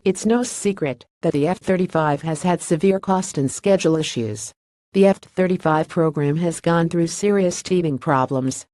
It's no secret that the F-35 has had severe cost and schedule issues. The F-35 program has gone through serious teething problems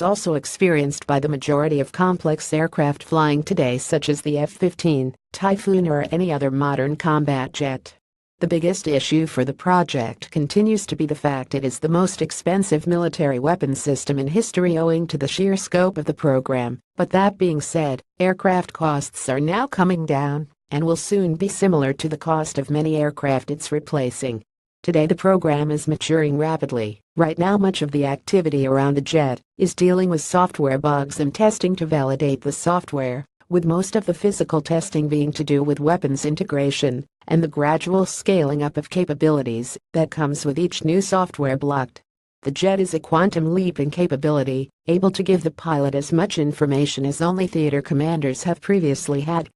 also experienced by the majority of complex aircraft flying today, such as the F-15, Typhoon or any other modern combat jet. The biggest issue for the project continues to be the fact it is the most expensive military weapons system in history owing to the sheer scope of the program. But that being said, aircraft costs are now coming down and will soon be similar to the cost of many aircraft it's replacing. Today the program is maturing rapidly. Right now much of the activity around the jet is dealing with software bugs and testing to validate the software, with most of the physical testing being to do with weapons integration and the gradual scaling up of capabilities that comes with each new software block. The jet is a quantum leap in capability, able to give the pilot as much information as only theater commanders have previously had.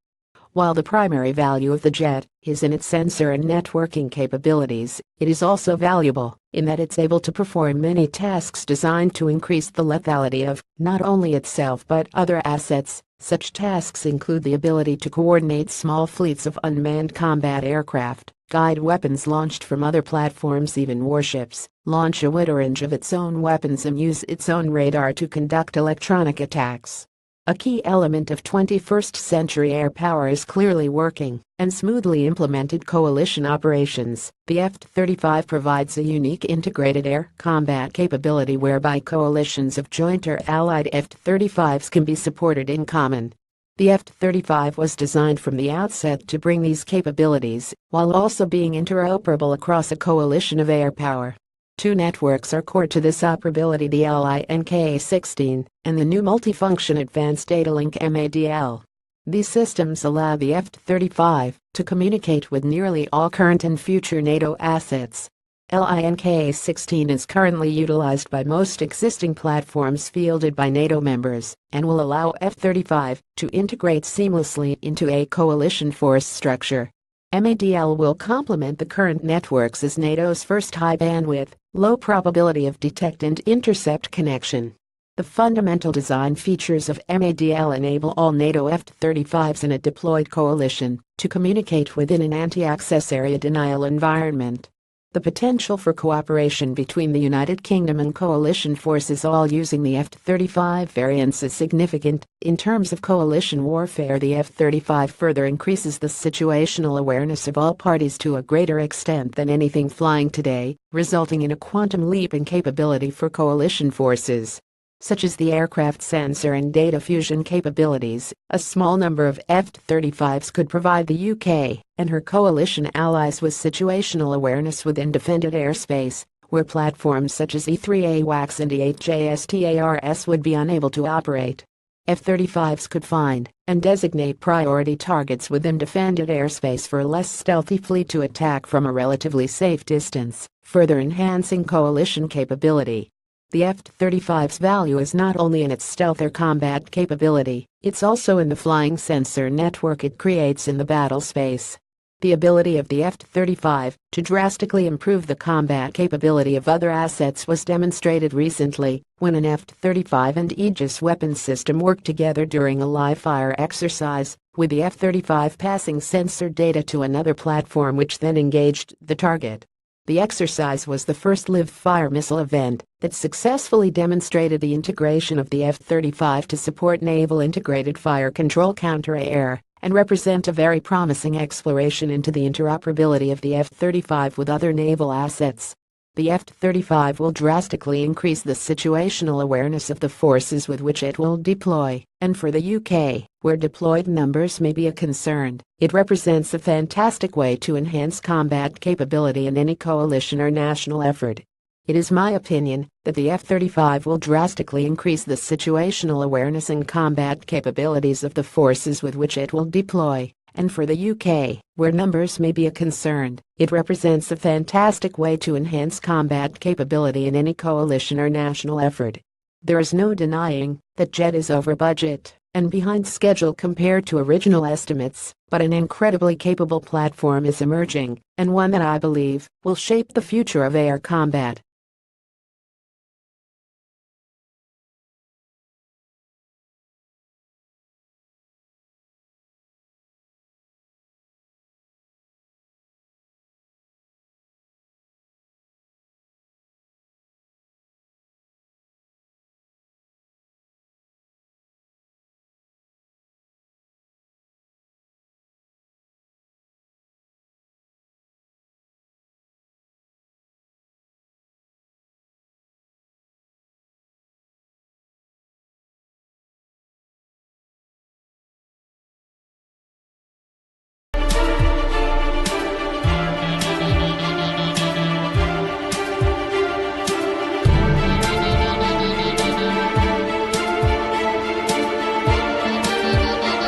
While the primary value of the jet is in its sensor and networking capabilities, it is also valuable in that it's able to perform many tasks designed to increase the lethality of not only itself but other assets. Such tasks include the ability to coordinate small fleets of unmanned combat aircraft, guide weapons launched from other platforms, even warships, launch a wide range of its own weapons and use its own radar to conduct electronic attacks. A key element of 21st century air power is clearly working and smoothly implemented coalition operations. The F-35 provides a unique integrated air combat capability whereby coalitions of joint or allied F-35s can be supported in common. The F-35 was designed from the outset to bring these capabilities while also being interoperable across a coalition of air power. Two networks are core to this operability: the LINK-16 and the new multifunction Advanced Data Link (MADL). These systems allow the F-35 to communicate with nearly all current and future NATO assets. LINK-16 is currently utilized by most existing platforms fielded by NATO members and will allow F-35 to integrate seamlessly into a coalition force structure. MADL will complement the current networks as NATO's first high-bandwidth, low-probability of detect and intercept connection. The fundamental design features of MADL enable all NATO F-35s in a deployed coalition to communicate within an anti-access area denial environment. The potential for cooperation between the United Kingdom and coalition forces all using the F-35 variants is significant. In terms of coalition warfare, the F-35 further increases the situational awareness of all parties to a greater extent than anything flying today, resulting in a quantum leap in capability for coalition forces, such as the aircraft sensor and data fusion capabilities. A small number of F-35s could provide the UK and her coalition allies with situational awareness within defended airspace, where platforms such as E-3 AWACS and EHJSTARS would be unable to operate. F-35s could find and designate priority targets within defended airspace for a less stealthy fleet to attack from a relatively safe distance, further enhancing coalition capability. The F-35's value is not only in its stealth or combat capability, it's also in the flying sensor network it creates in the battle space. The ability of the F-35 to drastically improve the combat capability of other assets was demonstrated recently when an F-35 and Aegis weapons system worked together during a live-fire exercise, with the F-35 passing sensor data to another platform which then engaged the target. The exercise was the first live-fire missile event that successfully demonstrated the integration of the F-35 to support naval integrated fire control counter-air and represent a very promising exploration into the interoperability of the F-35 with other naval assets. The F-35 will drastically increase the situational awareness of the forces with which it will deploy, and for the UK, where deployed numbers may be a concern, it represents a fantastic way to enhance combat capability in any coalition or national effort. It is my opinion that the F-35 will drastically increase the situational awareness and combat capabilities of the forces with which it will deploy, and for the UK, where numbers may be a concern, it represents a fantastic way to enhance combat capability in any coalition or national effort. There is no denying that JET is over budget and behind schedule compared to original estimates, but an incredibly capable platform is emerging, and one that I believe will shape the future of air combat.